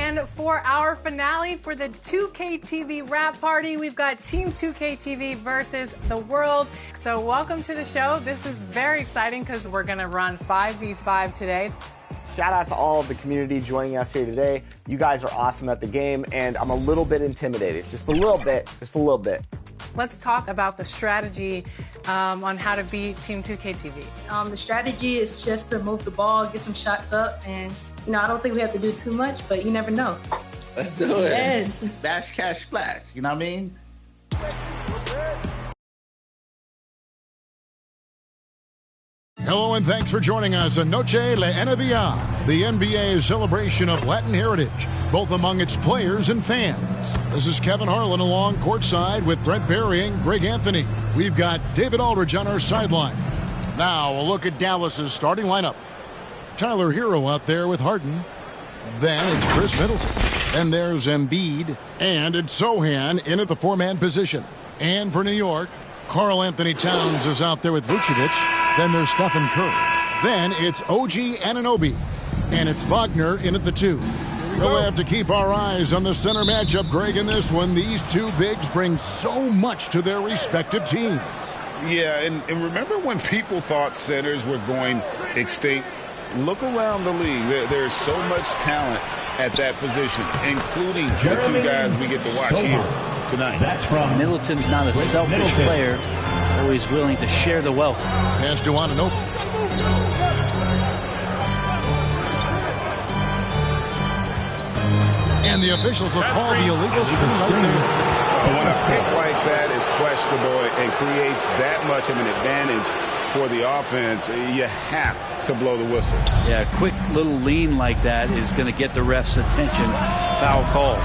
And for our finale for the 2K TV wrap party, we've got Team 2K TV versus the world. So welcome to the show. This is very exciting because we're going to run 5v5 today. Shout out to all of the community joining us here today. You guys are awesome at the game, and I'm a little bit intimidated. Just a little bit. Let's talk about the strategy on how to beat Team 2K TV. The strategy is just to move the ball, get some shots up, and I don't think we have to do too much, but you never know. Let's do it. Yes. Bash, cash, splash. You know what I mean? Hello and thanks for joining us on Noche La NBA, the NBA's celebration of Latin heritage, both among its players and fans. This is Kevin Harlan along courtside with Brent Barry and Greg Anthony. We've got David Aldridge on our sideline. Now a look at Dallas's starting lineup. Tyler Hero out there with Harden. Then it's Chris Middleton. Then there's Embiid. And it's Sohan in at the four-man position. And for New York, Karl Anthony Towns is out there with Vucevic. Then there's Stephen Curry. Then it's OG Anunoby. And it's Wagner in at the two. We'll have to keep our eyes on the center matchup, Greg, in this one. These two bigs bring so much to their respective teams. Yeah, and remember when people thought centers were going extinct? Look around the league. There's so much talent at that position, including the two guys we get to watch here tonight. That's from Middleton's not a selfish player, always willing to share the wealth. Pass to Anunoby. And the officials will call the illegal screen right there. When a pick like that is questionable and creates that much of an advantage for the offense, you have to blow the whistle. Yeah, a quick little lean like that is going to get the ref's attention. Foul call.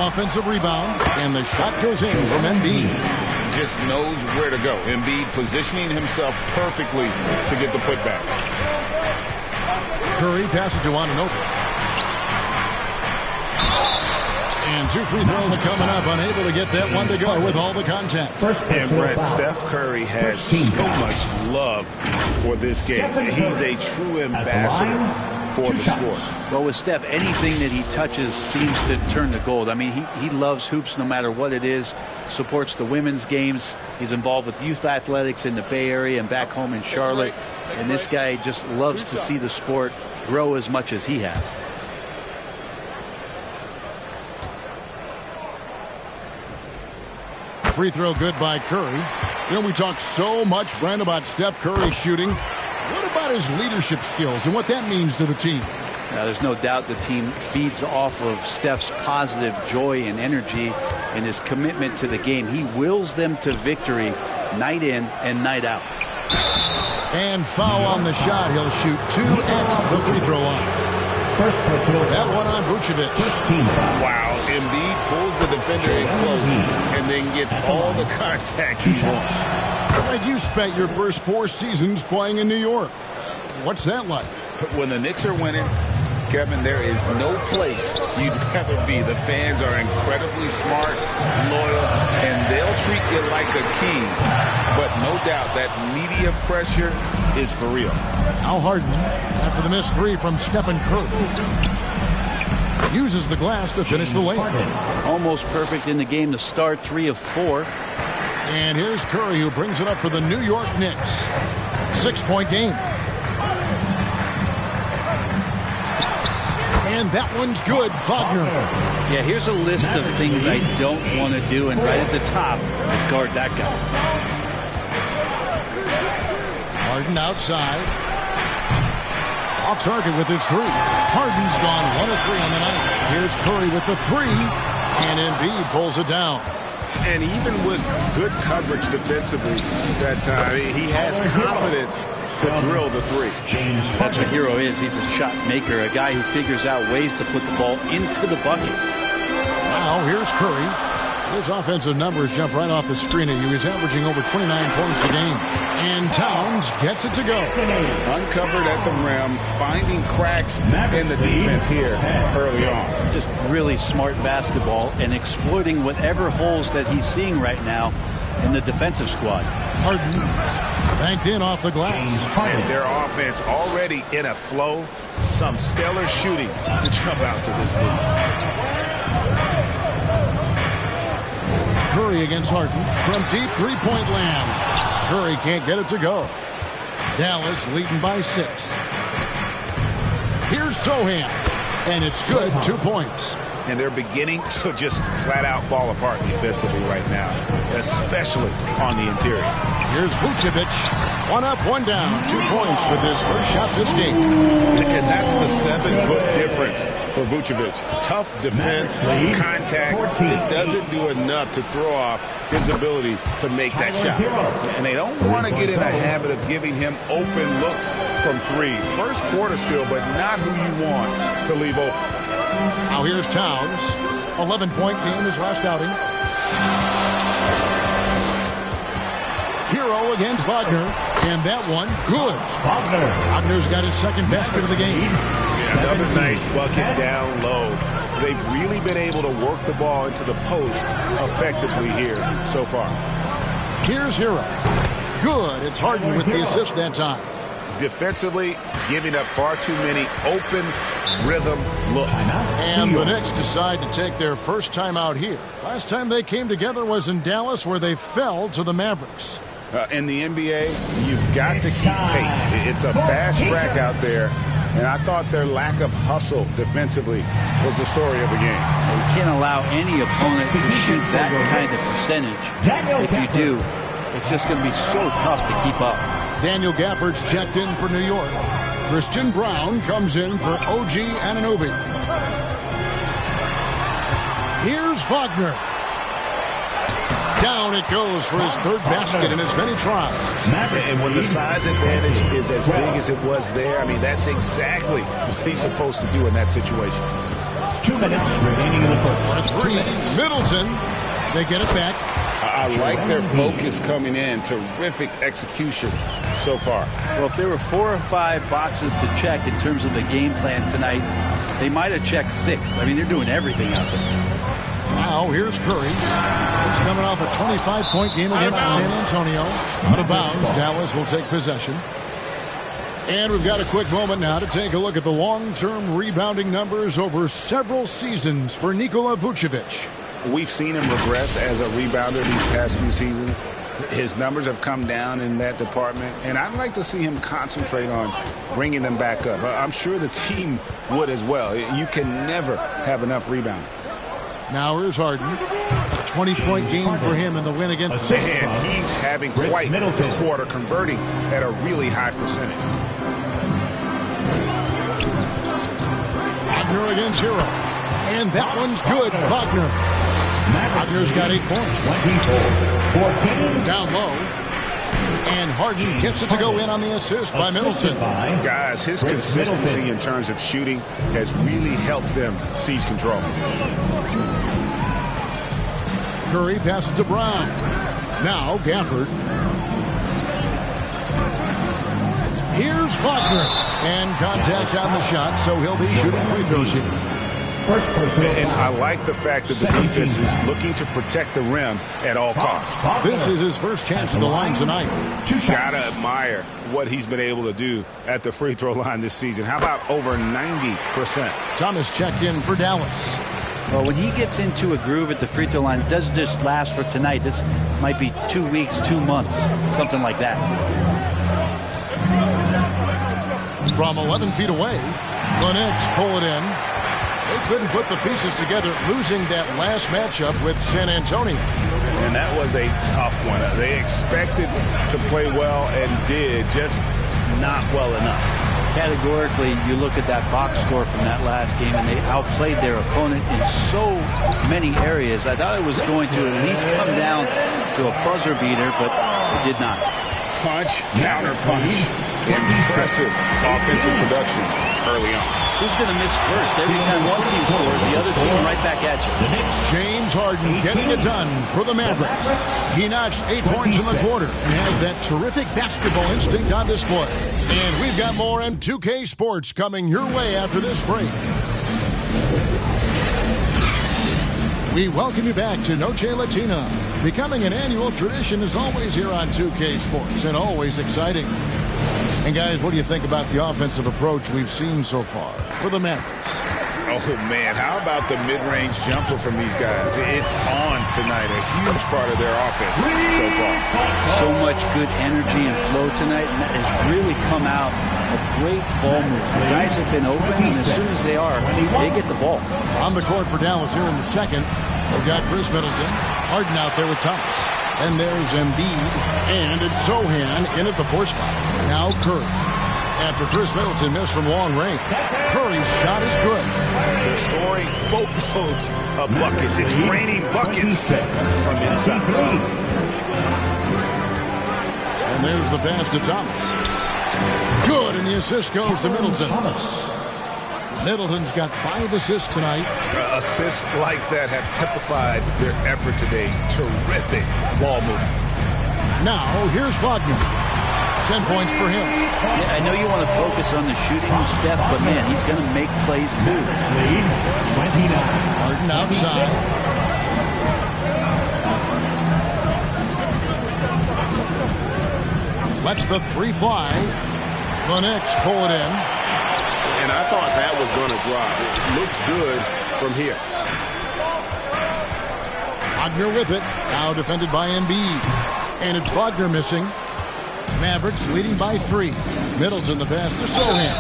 Offensive rebound, and the shot goes in from Embiid. Just knows where to go. Embiid positioning himself perfectly to get the putback. Curry passes to Anunoby. And two free throws coming up, unable to get that one to go with all the contact. And Brett, Steph Curry has so much love for this game. He's a true ambassador for the sport. Well, with Steph, anything that he touches seems to turn to gold. I mean, he loves hoops no matter what it is, supports the women's games. He's involved with youth athletics in the Bay Area and back home in Charlotte. And this guy just loves to see the sport grow as much as he has. Free throw good by Curry. You know, we talk so much, Brent, about Steph Curry shooting. What about his leadership skills and what that means to the team? Now, there's no doubt the team feeds off of Steph's positive joy and energy and his commitment to the game. He wills them to victory night in and night out. And foul on the shot. He'll shoot two at the free throw line. First personal. That one on Vucevic. Wow, Embiid pulls the defender in close and then gets all the contact he wants. Like you spent your first 4 seasons playing in New York. What's that like? When the Knicks are winning, Kevin, there is no place you'd rather be. The fans are incredibly smart, loyal, and they'll treat you like a king. But no doubt that media pressure is for real. Al Harden, after the missed three from Stephen Curry, uses the glass to finish the layup. Almost perfect in the game to start, 3 of 4. And here's Curry, who brings it up for the New York Knicks. 6-point game. And that one's good. Wagner. Yeah, here's a list of things I don't want to do, and right at the top is guard that guy. Harden outside. Off target with his 3. Harden's gone 1 of 3 on the night. Here's Curry with the 3. And Embiid pulls it down. And even with good coverage defensively that time, he has confidence to drill the 3. That's what Hero is. He's a shot maker, a guy who figures out ways to put the ball into the bucket. Now here's Curry. His offensive numbers jump right off the screen at you. He's averaging over 29 points a game. And Towns gets it to go. Uncovered at the rim, finding cracks in the defense here early on. Just really smart basketball and exploiting whatever holes that he's seeing right now in the defensive squad. Harden banked in off the glass. And their offense already in a flow. some stellar shooting to jump out to this lead. Curry against Harden from deep three-point land. Curry can't get it to go. Dallas leading by 6. Here's Sohan, and it's good. 2 points. And they're beginning to just flat-out fall apart defensively right now, especially on the interior. Here's Vucevic. 1 up, 1 down. 2 points with his first shot this game. And that's the 7-foot difference for Vucevic. Tough defense, contact. It doesn't do enough to throw off his ability to make that shot. And they don't want to get in a habit of giving him open looks from 3. First quarter still, but not who you want to leave open. Now here's Towns. 11-point game his last outing. Hero against Wagner. And that one, good. Wagner's got his second basket of the game. Yeah, another nice bucket down low. They've really been able to work the ball into the post effectively here so far. Here's Hero. Good. It's Harden with the assist that time. Defensively, giving up far too many open rhythm looks. And the Knicks decide to take their first time out here. Last time they came together was in Dallas, where they fell to the Mavericks. In the NBA, you've got to keep pace. It's a fast track out there, and I thought their lack of hustle defensively was the story of the game. You can't allow any opponent to shoot that kind of percentage. If you do, it's just going to be so tough to keep up. Daniel Gafford's checked in for New York. Christian Brown comes in for OG Anunoby. Here's Wagner. Down it goes for his third basket in as many tries. And when the size advantage is as big as it was there, I mean, that's exactly what he's supposed to do in that situation. 2 minutes remaining in the first. For 3, Middleton. They get it back. I like their focus coming in. Terrific execution so far. Well, if there were 4 or 5 boxes to check in terms of the game plan tonight, they might have checked 6. I mean, they're doing everything out there. Now, here's Curry. He's coming off a 25-point game against San Antonio. Out of bounds, Dallas will take possession. And we've got a quick moment now to take a look at the long-term rebounding numbers over several seasons for Nikola Vucevic. We've seen him regress as a rebounder these past few seasons. His numbers have come down in that department, and I'd like to see him concentrate on bringing them back up. I'm sure the team would as well. You can never have enough rebounding. Now here's Harden. A 20-point game for him in the win against the And he's having quite the quarter, converting at a really high percentage. Wagner against Hero. And that one's good. Wagner. Wagner's got 8 points. 24-14. Down low. And Harden gets it to go in on the assist by Middleton. Guys, his consistency in terms of shooting has really helped them seize control. Curry passes to Brown. Now Gafford. Here's Wagner. And contact on the shot, so he'll be shooting free throws here. And I like the fact that the defense is looking to protect the rim at all costs. This is his first chance at the line tonight. Gotta admire what he's been able to do at the free throw line this season. How about over 90%? Thomas checked in for Dallas. Well, when he gets into a groove at the free throw line, it doesn't just last for tonight. This might be 2 weeks, 2 months, something like that. From 11 feet away, the Knicks pull it in. They couldn't put the pieces together, losing that last matchup with San Antonio. And that was a tough one. They expected to play well and did, just not well enough. Categorically, you look at that box score from that last game, and they outplayed their opponent in so many areas. I thought it was going to at least come down to a buzzer beater, but it did not. Punch, counter punch. Impressive offensive production early on. Who's going to miss first? Every time one team scores, the other team right back at you. James Harden getting it done for the Mavericks. He notched 8 points in the quarter and has that terrific basketball instinct on display. And we've got more M2K Sports coming your way after this break. We welcome you back to Noche Latina. Becoming an annual tradition is always here on 2K Sports and always exciting. And guys, what do you think about the offensive approach we've seen so far for the Mavericks? Oh, man, how about the mid-range jumper from these guys? It's on tonight, a huge part of their offense so far. So much good energy and flow tonight, and that has really come out of great ball movement. Guys have been open, and as soon as they are, they get the ball. On the court for Dallas here in the second, they've got Chris Middleton, Harden out there with Thomas. And there's Embiid, and it's Zohan in at the 4 spot. Now Curry. After Chris Middleton missed from long range, Curry's shot is good. They're scoring boatloads of buckets. It's raining buckets from inside. And there's the pass to Thomas. Good, and the assist goes to Middleton. Middleton's got 5 assists tonight. Assists like that have typified their effort today. Terrific ball movement. Now, here's Wagner. 10 points for him. Yeah, I know you want to focus on the shooting with Steph, but man, he's going to make plays too. 29. Harden outside. Lets the 3 fly. The Knicks pull it in. And I thought that was going to drop. It looked good from here. Wagner with it. Now defended by Embiid. And it's Wagner missing. Mavericks leading by 3. Middleton the pass to Zohan.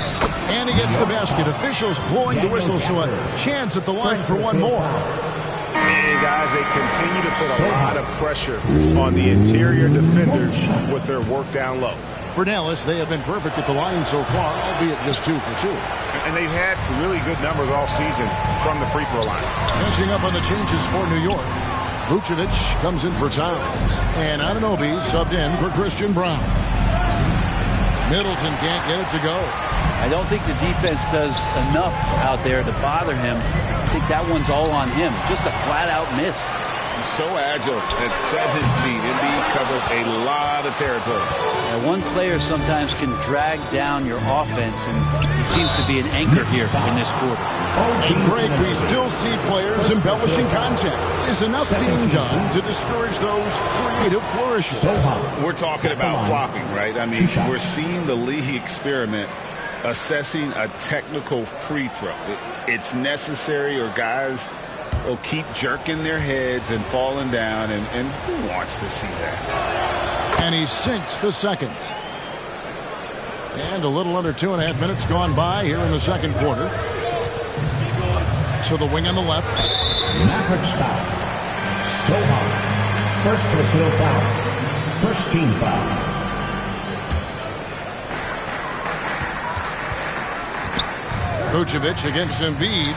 And he gets the basket. Officials blowing the whistle, so a chance at the line for one more. And guys, they continue to put a lot of pressure on the interior defenders with their work down low. For Dallas, they have been perfect at the line so far, albeit just 2 for 2. And they've had really good numbers all season from the free throw line. Catching up on the changes for New York. Vucevic comes in for Towns. And Anunoby subbed in for Christian Brown. Middleton can't get it to go. I don't think the defense does enough out there to bother him. I think that one's all on him. Just a flat-out miss. He's so agile at 7 feet. Embiid covers a lot of territory. Now, one player sometimes can drag down your offense, and he seems to be an anchor here in this quarter. And Greg, we still see players embellishing content. Is enough being done to discourage those creative flourishes? We're talking about flopping, right? I mean, we're seeing the league experiment assessing a technical free throw. It's necessary, or guys will keep jerking their heads and falling down, and who wants to see that? And he sinks the second. And a little under 2.5 minutes gone by here in the second quarter. To the wing on the left. Mavericks foul. Zohan. First personal foul. First team foul. Vucevic against Embiid.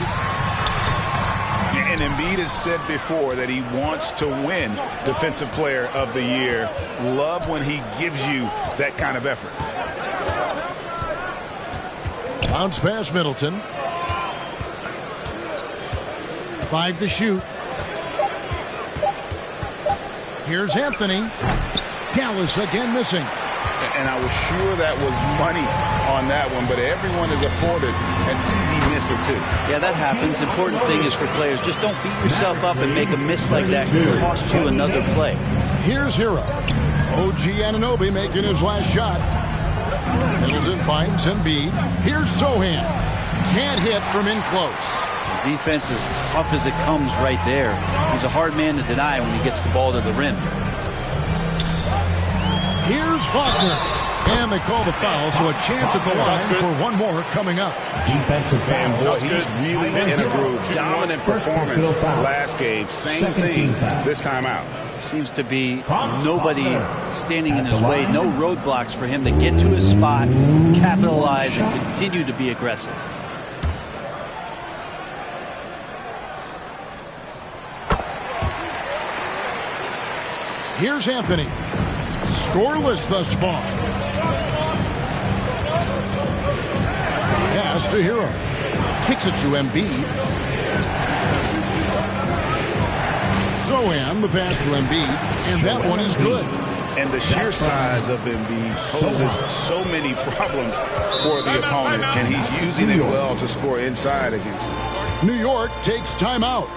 And Embiid has said before that he wants to win Defensive Player of the Year. Love when he gives you that kind of effort. Bounce pass Middleton. 5 to shoot. Here's Anthony. Dallas again missing. And I was sure that was money on that one, but everyone is afforded an easy miss or 2. Yeah, that happens. Important thing is for players, just don't beat yourself up and make a miss like that. It can cost you another play. Here's Hero. OG Anunoby making his last shot. Middleton finds Embiid. Here's Zohan. Can't hit from in close. The defense is tough as it comes right there. He's a hard man to deny when he gets the ball to the rim. Here's Wagner. And they call the foul, so a chance at the line for one more coming up. Defensive foul. And boy, he's really in a groove. Dominant performance last game. Same thing this time out. Seems to be nobody standing in his way. No roadblocks for him to get to his spot, capitalize, and continue to be aggressive. Here's Anthony. Scoreless thus far. Pass to Hero. Kicks it to Embiid. Zohan, the pass to Embiid, and that one is good. And the sheer size of Embiid poses so many problems for the opponent, and he's using it well to score inside against him. New York takes timeout.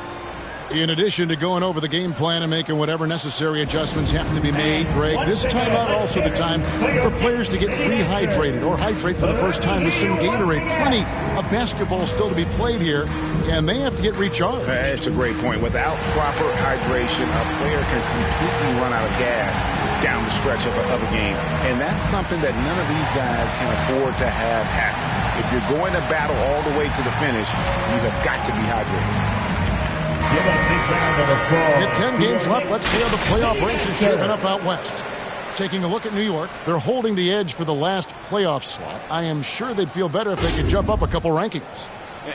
In addition to going over the game plan and making whatever necessary adjustments have to be made, Greg, this timeout also the time for players to get rehydrated or hydrate for the first time with some Gatorade. Plenty of basketball still to be played here, and they have to get recharged. It's a great point. Without proper hydration, a player can completely run out of gas down the stretch of a game. And that's something that none of these guys can afford to have happen. If you're going to battle all the way to the finish, you have got to be hydrated. With 10 games left, let's see how the playoff race is shaping up out west. Taking a look at New York, they're holding the edge for the last playoff slot. I am sure they'd feel better if they could jump up a couple rankings.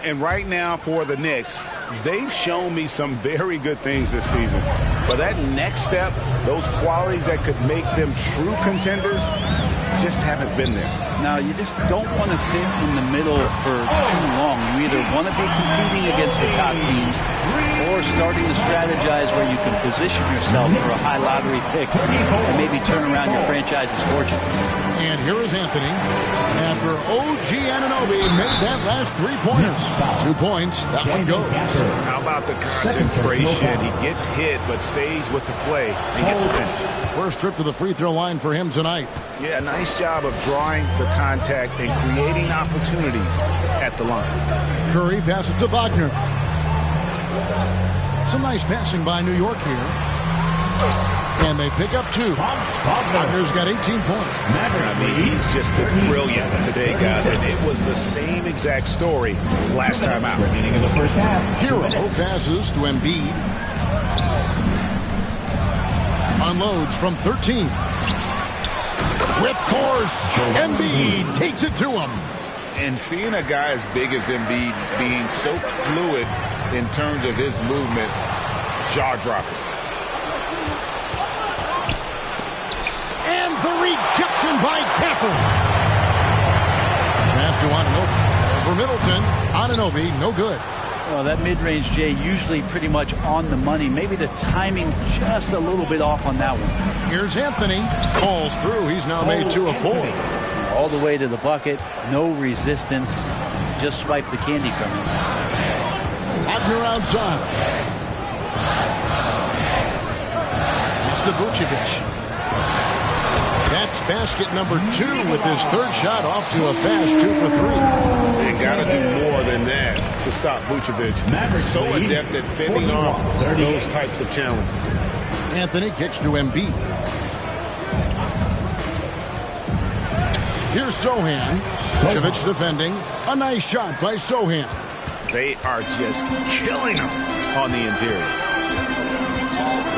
And right now for the Knicks, they've shown me some very good things this season. But that next step, those qualities that could make them true contenders, just haven't been there. Now, you just don't want to sit in the middle for too long. You either want to be competing against the top teams or starting to strategize where you can position yourself for a high lottery pick and maybe turn around your franchise's fortune. And here is Anthony after OG Anunoby made that last three-pointer. 2 points. That one goes. How about the concentration? He gets hit but stays with the play and gets the finish. First trip to the free throw line for him tonight. Yeah, nice job of drawing the contact and creating opportunities at the line. Curry passes to Wagner. Some nice passing by New York here. And they pick up 2. Wagner's got 18 points. I mean, he's just been brilliant today, guys. And it was the same exact story last time out. Hero passes to Embiid. Unloads from 13. With force, Embiid takes it to him. And seeing a guy as big as Embiid being so fluid in terms of his movement, jaw-dropping. And the rejection by Bethel. Pass to Anunoby. For Middleton, Anunoby, no good. Well, that mid-range, Jay, usually pretty much on the money. Maybe the timing just a little bit off on that one. Here's Anthony. Calls through. He's now made 2 of 4. All the way to the bucket. No resistance. Just swipe the candy from him. Wagner outside. It's to Vucevic. That's basket number 2 with his third shot off to a fast 2 for 3. They got to do more than that to stop Vucevic. So adept at fending off those types of challenges. Anthony kicks to Embiid. Here's Sohan. Vucevic defending. A nice shot by Sohan. They are just killing him on the interior.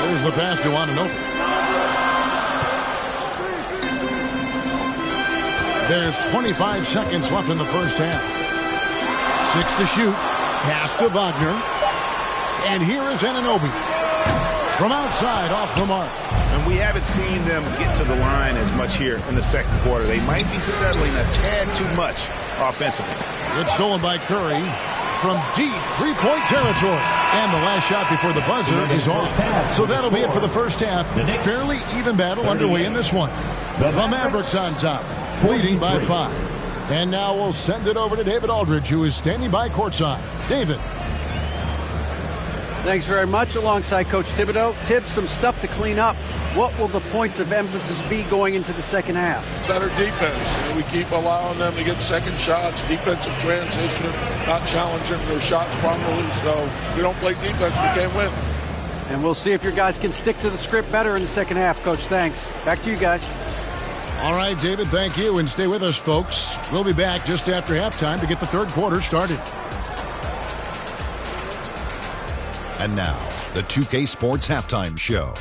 There's the pass to Anunoby. There's 25 seconds left in the first half. 6 to shoot. Pass to Wagner. And here is Anunoby. From outside, off the mark. And we haven't seen them get to the line as much here in the second quarter. They might be settling a tad too much offensively. It's stolen by Curry from deep three-point territory. And the last shot before the buzzer is off. So that'll be it for the first half. Fairly even battle underway in this one. The Mavericks on top, leading by 5. And now we'll send it over to David Aldridge, who is standing by courtside. David. Thanks very much. Alongside Coach Thibodeau. Tibbs, some stuff to clean up. What will the points of emphasis be going into the second half? Better defense. We keep allowing them to get second shots, defensive transition, not challenging their shots properly. So if we don't play defense, we can't win. And we'll see if your guys can stick to the script better in the second half, Coach. Thanks. Back to you guys. All right, David, thank you. And stay with us, folks. We'll be back just after halftime to get the third quarter started. And now, the 2K Sports Halftime Show.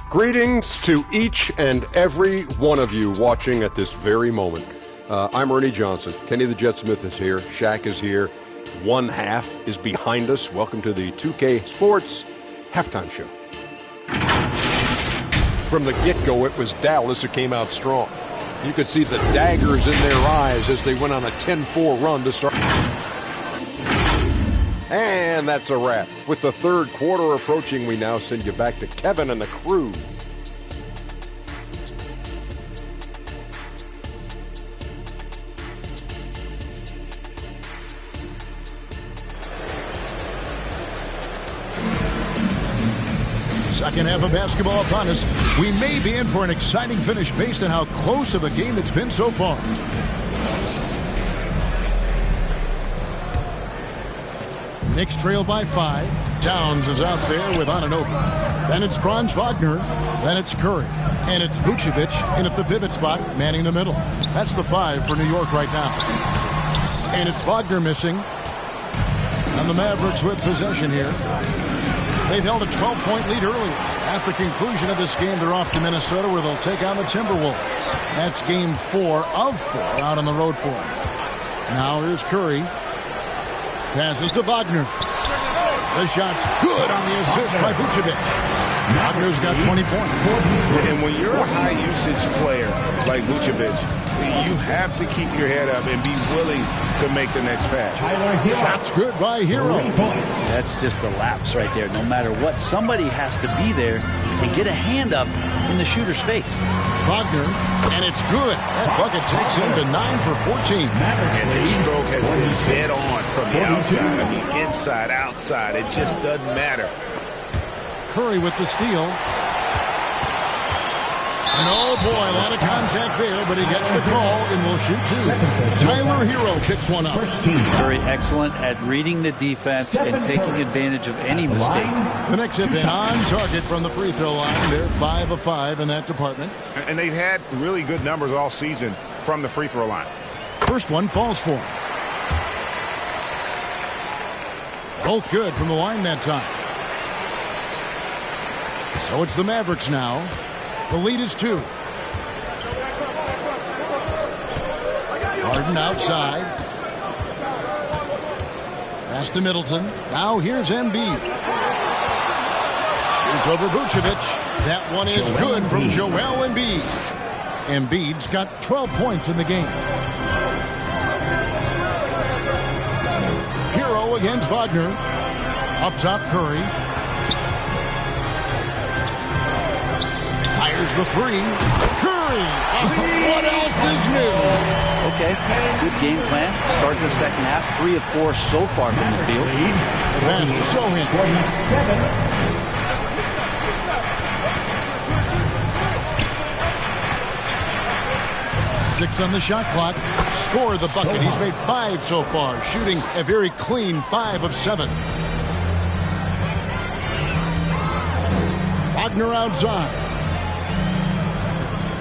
Greetings to each and every one of you watching at this very moment. I'm Ernie Johnson. Kenny the Jet Smith is here. Shaq is here. One half is behind us. Welcome to the 2K Sports Halftime Show. From the get-go, it was Dallas who came out strong. You could see the daggers in their eyes as they went on a 10-4 run to start. And that's a wrap. With the third quarter approaching, we now send you back to Kevin and the crew. Second half of basketball upon us. We may be in for an exciting finish based on how close of a game it's been so far. Knicks trail by 5. Towns is out there with Anunoby. Then it's Franz Wagner. Then it's Curry. And it's Vucevic in at the pivot spot, manning the middle. That's the 5 for New York right now. And it's Wagner missing. And the Mavericks with possession here. They've held a 12-point lead earlier. At the conclusion of this game, they're off to Minnesota where they'll take on the Timberwolves. That's game 4 of 4 out on the road for them. Now here's Curry. Passes to Wagner. The shot's good on the assist by Vucevic. Wagner's got 20 points. And when you're a high-usage player like Vucevic, you have to keep your head up and be willing to make the next pass. Shot's good by Hero. That's just a lapse right there. No matter what, somebody has to be there and get a hand up in the shooter's face. Wagner, and it's good. That bucket takes him to 9 for 14. And his stroke has been dead on from the outside. I mean, inside, outside. It just doesn't matter. Curry with the steal. And oh boy, a lot of contact there, but he gets the call and will shoot 2. Tyler Hero picks one up. Very excellent at reading the defense and taking advantage of any mistake. The Knicks have been on target from the free throw line. They're 5 of 5 in that department. And they've had really good numbers all season from the free throw line. First one falls for him. Both good from the line that time. So it's the Mavericks now. The lead is 2. Harden outside. Pass to Middleton. Now here's Embiid. Shoots over Vucevic. That one is good from Joel Embiid. Embiid's got 12 points in the game. Hero against Wagner. Up top, Curry. Fires the 3. Curry! What else is new? Okay, good game plan. Start the second half. 3 of 4 so far from the field. Pass to Sohan. 6 on the shot clock. Score the bucket. He's made 5 so far, shooting a very clean 5 of 7. Wagner outside.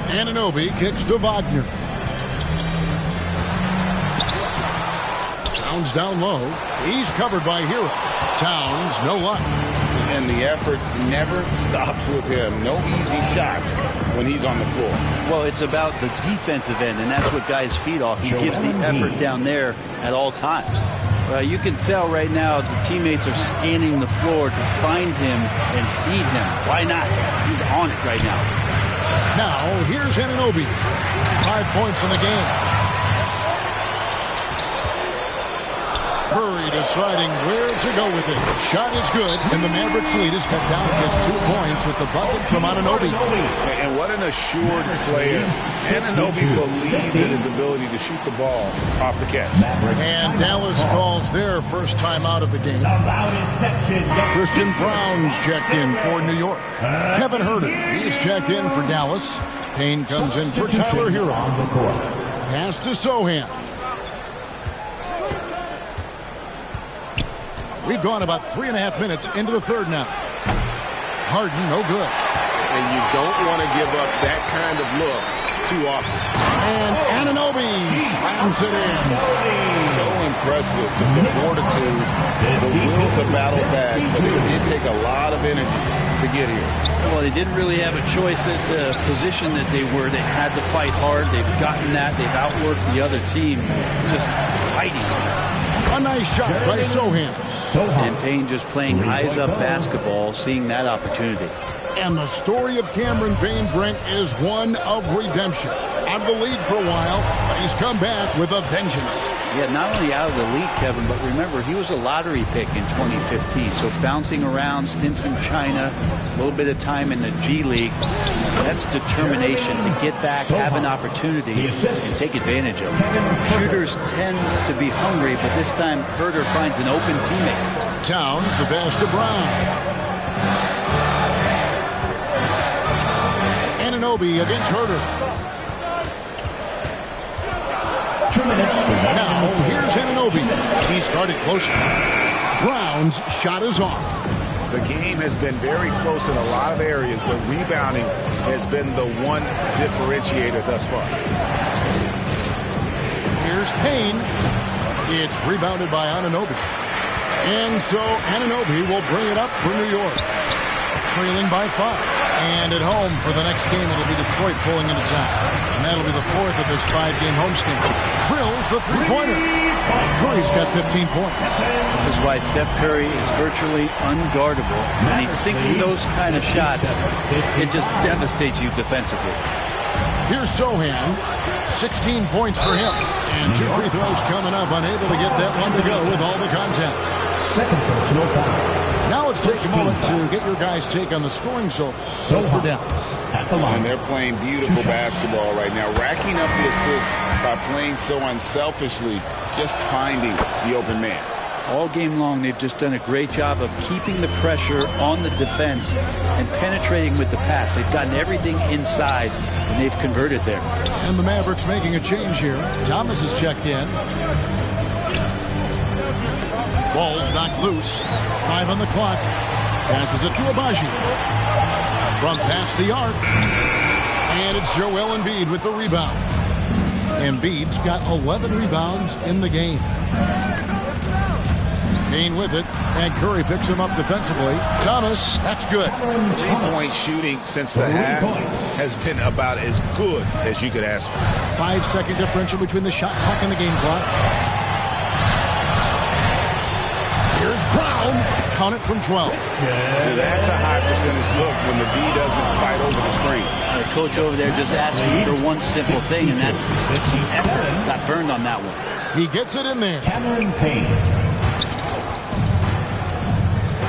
Anunoby kicks to Wagner. Towns down low. He's covered by Hero. Towns, no luck. And the effort never stops with him. No easy shots when he's on the floor. Well, it's about the defensive end, and that's what guys feed off. He gives the effort down there at all times. You can tell right now the teammates are scanning the floor to find him and feed him. Why not? He's on it right now. Now, here's Anunoby. 5 points in the game. Curry deciding where to go with it. Shot is good, and the Mavericks lead is cut down to just 2 points with the bucket from Anunoby. And what an assured player. Anunoby believes in his ability to shoot the ball off the catch. And Dallas calls their first time out of the game. Christian Brown's checked in for New York. Kevin Herter, he's checked in for Dallas. Payne comes in for Tyler Hero. Pass to Sohan. We've gone about 3.5 minutes into the third now. Harden, no good. And you don't want to give up that kind of look too often. And Anunoby slams it in. So impressive. The fortitude, the will to battle back. But it did take a lot of energy to get here. Well, they didn't really have a choice at the position that they were. They had to fight hard. They've gotten that. They've outworked the other team. Just fighting. A nice shot by Sohan. And Payne just playing eyes-up basketball, seeing that opportunity. And the story of Cameron Payne, Brent, is one of redemption. Out of the league for a while, but he's come back with a vengeance. Yeah, not only out of the league, Kevin, but remember, he was a lottery pick in 2015. So bouncing around, stints in China, a little bit of time in the G League. That's determination to get back, have an opportunity, and take advantage of it. Shooters tend to be hungry, but this time Herter finds an open teammate. Towns, the pass to Brown. Anunoby against Herter. 2 minutes. Now, here's Anunoby. He's guarded closely. Brown's shot is off. The game has been very close in a lot of areas, but rebounding has been the one differentiator thus far. Here's Payne. It's rebounded by Anunoby. And so Anunoby will bring it up for New York. Trailing by 5. And at home for the next game, it'll be Detroit pulling into town. And that'll be the 4th of this 5-game homestand. Drills the three-pointer. Curry's got 15 points. This is why Steph Curry is virtually unguardable. And he's sinking those kind of shots. It just devastates you defensively. Here's Sohan. 16 points for him. And 2 free throws coming up. Unable to get that one to go with all the contact. Second personal foul. Now let's take a moment to get your guys' take on the scoring so far for Dallas. And they're playing beautiful basketball right now, racking up the assists by playing so unselfishly, just finding the open man. All game long, they've just done a great job of keeping the pressure on the defense and penetrating with the pass. They've gotten everything inside, and they've converted there. And the Mavericks making a change here. Thomas has checked in. Ball's knocked loose. 5 on the clock. Passes it to Abaji. From past the arc. And it's Joel Embiid with the rebound. Embiid's got 11 rebounds in the game. Payne with it. And Curry picks him up defensively. Thomas, that's good. 3-point shooting since the half has been about as good as you could ask for. 5-second differential between the shot clock and the game clock. Here's Brown. Count it from 12. That's a high percentage look when the D doesn't fight over the screen. The coach over there just asking for one simple thing, and that's some effort. Got burned on that one. He gets it in there. Cameron Payne.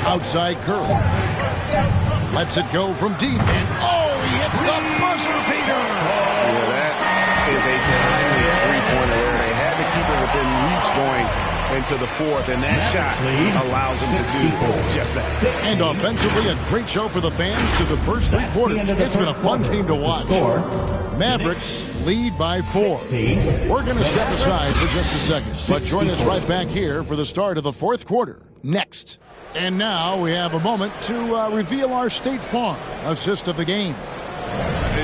Outside Curry. Lets it go from deep. And he hits the buzzer beater. Yeah, that is a timely three-pointer there. They had to keep it within reach going into the 4th, and that shot allows them to do just that. And offensively, a great show for the fans to the first 3 quarters. It's been a fun game to watch. Mavericks lead by 4. We're going to step aside for just a second, but join us right back here for the start of the 4th quarter next. And now we have a moment to reveal our State Farm assist of the game.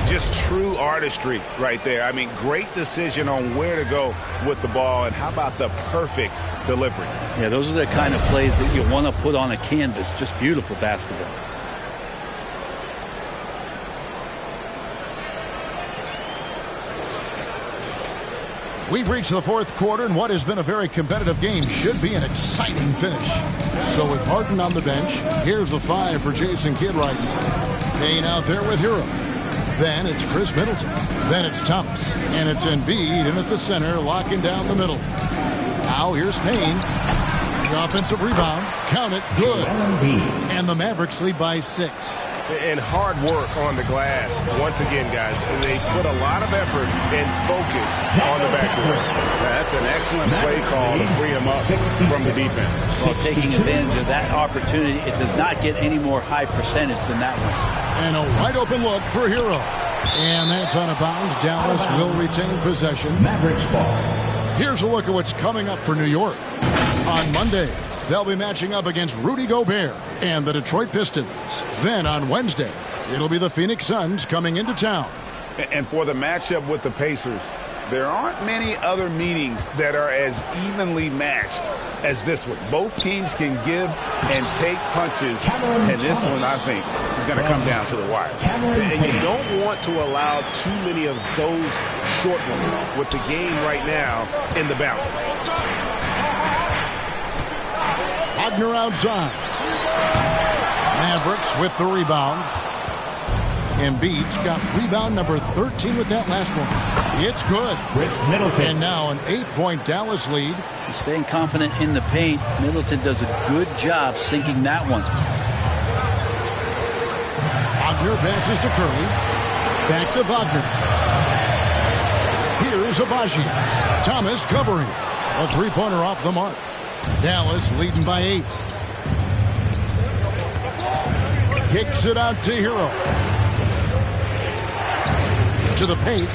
Just true artistry right there. I mean, great decision on where to go with the ball, and how about the perfect delivery? Yeah, those are the kind of plays that you want to put on a canvas. Just beautiful basketball. We've reached the 4th quarter, and what has been a very competitive game should be an exciting finish. So with Harden on the bench, here's the 5 for Jason Kidd right now. Payne out there with Hero. Then it's Chris Middleton. Then it's Thomas. And it's Embiid in at the center, locking down the middle. Now here's Payne. The offensive rebound. Count it. Good. And the Mavericks lead by 6. And hard work on the glass. Once again, guys, they put a lot of effort and focus on the backcourt. That's an excellent play call to free him up from the defense. Well, taking advantage of that opportunity, it does not get any more high percentage than that one. And a wide open look for Hero. And that's out of bounds. Dallas will retain possession. Mavericks ball. Here's a look at what's coming up for New York. On Monday, they'll be matching up against Rudy Gobert and the Detroit Pistons. Then on Wednesday, it'll be the Phoenix Suns coming into town. And for the matchup with the Pacers, there aren't many other meetings that are as evenly matched as this one. Both teams can give and take punches, and this one, I think, is going to come down to the wire. And you don't want to allow too many of those short ones with the game right now in the balance. Wagner outside. Mavericks with the rebound. Embiid's got rebound number 13 with that last one. It's good. Chris Middleton. And now an 8-point Dallas lead. Staying confident in the paint. Middleton does a good job sinking that one. Wagner passes to Curry. Back to Wagner. Here's Abaji. Thomas covering. A three-pointer off the mark. Dallas leading by 8. Kicks it out to Hero. To the paint.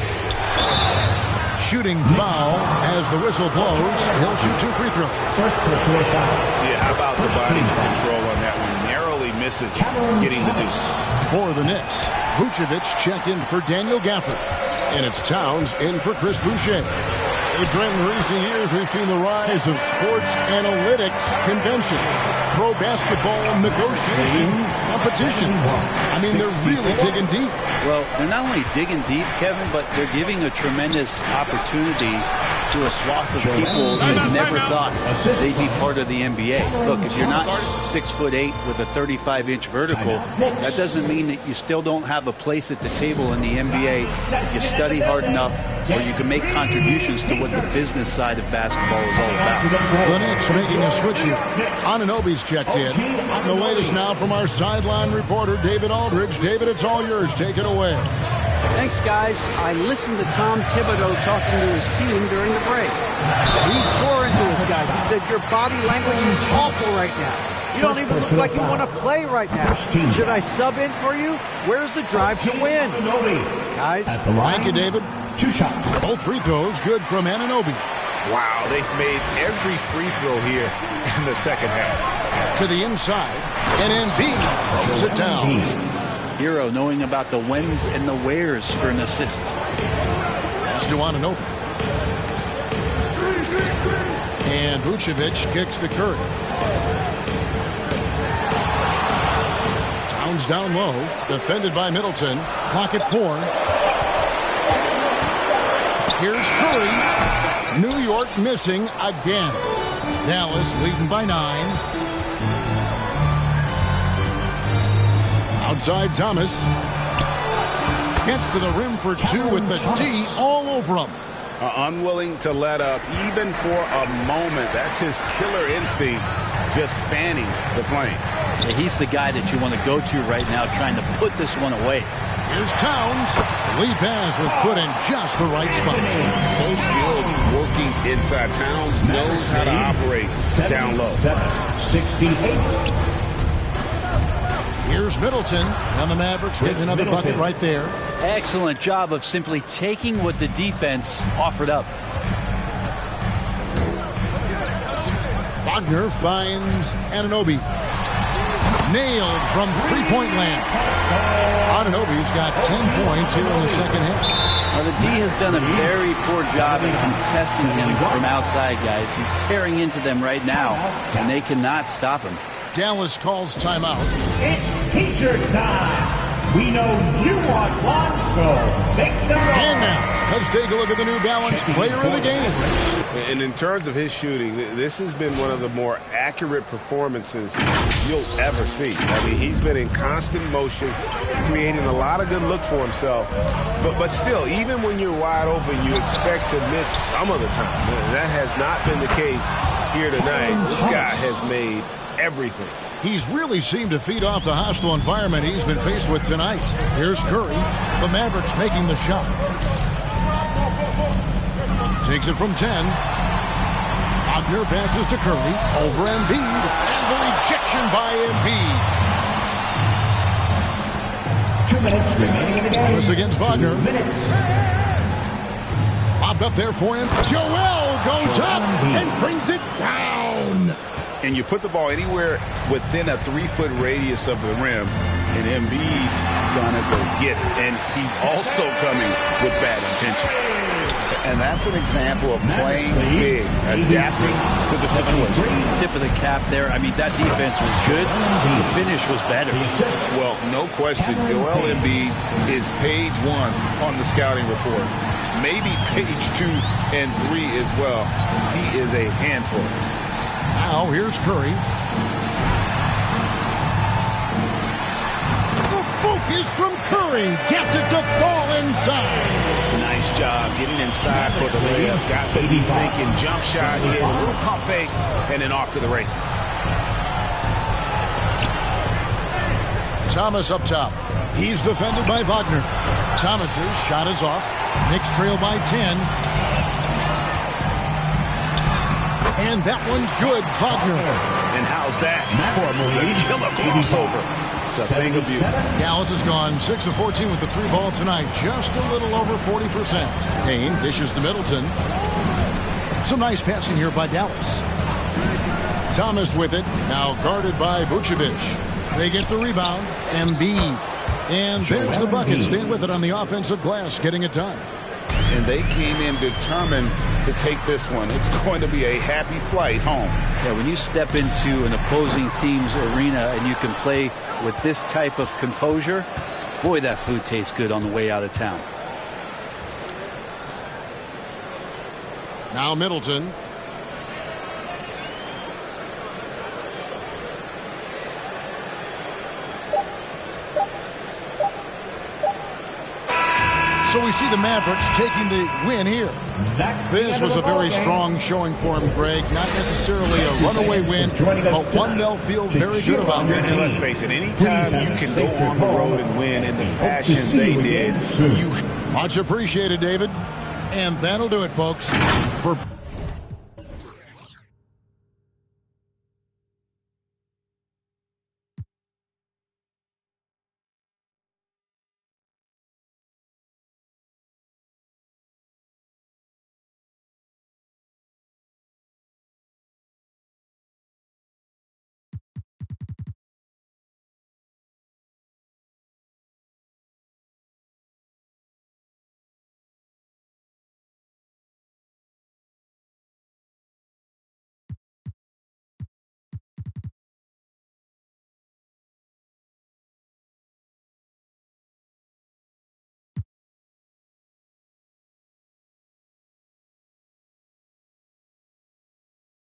Shooting foul as the whistle blows. He'll shoot 2 free throws. First personal foul. Yeah, how about the body control on that one? Narrowly misses getting the deuce. For the Knicks, Vucevic checked in for Daniel Gafford. And it's Towns in for Chris Boucher. Grant, in recent years, we've seen the rise of sports analytics conventions, pro basketball negotiation competition. I mean, they're really digging deep. Well, they're not only digging deep, Kevin, but they're giving a tremendous opportunity to a swath of people that never thought they'd be part of the NBA. Look, if you're not 6'8" with a 35-inch vertical, that doesn't mean that you still don't have a place at the table in the NBA if you study hard enough, or you can make contributions to what the business side of basketball is all about. The Knicks making a switch here. Anunoby's checked in. The latest now from our sideline reporter, David Aldridge. David, it's all yours. Take it away. Thanks, guys. I listened to Tom Thibodeau talking to his team during the break. He tore into his guys. He said, your body language is awful right now. You don't even look like you want to play right now. Should I sub in for you? Where's the drive to win? Guys. Thank you, David. 2 shots. Both free throws good from Anunoby. Wow, they've made every free throw here in the second half. To the inside, and Embiid throws it down. Hero knowing about the whens and the wheres for an assist. Pass to Anunoby. And Vucevic kicks to Curry. Towns down low, defended by Middleton. Clock at 4. Here's Curry. New York missing again. Dallas leading by 9. Outside Thomas. Gets to the rim for 2 with the D all over him. Unwilling to let up even for a moment. That's his killer instinct, just fanning the flame. Yeah, he's the guy that you want to go to right now trying to put this one away. Here's Towns. Lee pass was put in just the right spot. So skilled working inside. Towns knows how to operate down low. 68. Here's Middleton, and the Mavericks getting another bucket right there. Excellent job of simply taking what the defense offered up. Wagner finds Anunoby. Nailed from three-point land. Anunoby's got 10 points here in the second half. Well, the D has done a very poor job in contesting him from outside, guys. He's tearing into them right now, and they cannot stop him. Dallas calls timeout. It's T-shirt time. We know you want one, so make some noise. And now, let's take a look at the New Balance player of the game. And in terms of his shooting, this has been one of the more accurate performances you'll ever see. I mean, he's been in constant motion, creating a lot of good looks for himself. But still, even when you're wide open, you expect to miss some of the time. That has not been the case here tonight. This guy has made everything. He's really seemed to feed off the hostile environment he's been faced with tonight. Here's Curry. The Mavericks making the shot. Takes it from 10. Wagner passes to Curry. Over Embiid. And the rejection by Embiid. 2 minutes remaining in the game. This against Wagner. 2 minutes. Lobbed up there for him. Joel goes up and brings it down. And you put the ball anywhere within a 3-foot radius of the rim, and Embiid's gonna go get it. And he's also coming with bad intentions. And that's an example of playing big, adapting to the situation. Tip of the cap there. I mean, that defense was good. The finish was better. Well, no question. Joel Embiid is page 1 on the scouting report. Maybe page 2 and 3 as well. He is a handful. Now, here's Curry. The focus from Curry gets it to fall inside. Nice job getting inside for the layup. Got the thinking jump shot. He had a little pump fake and then off to the races. Thomas up top. He's defended by Wagner. Thomas's shot is off. Knicks trail by 10. And that one's good, Wagner. And how's that for a killer crossover? a thing of beauty. Dallas has gone 6 of 14 with the 3 ball tonight, just a little over 40%. Payne dishes to Middleton. Some nice passing here by Dallas. Thomas with it, now guarded by Vucevic. They get the rebound, Embiid. And there's the bucket, staying with it on the offensive glass, getting it done. And they came in determined to take this one. It's going to be a happy flight home. Yeah, when you step into an opposing team's arena and you can play with this type of composure, boy, that food tastes good on the way out of town. Now Middleton. So we see the Mavericks taking the win here. This was a very strong showing for them, Greg. Not necessarily a runaway win, but one they'll feel very good about. And let's face it, anytime you can go on the road and win in the fashion they did, Much appreciated, David. And that'll do it, folks, for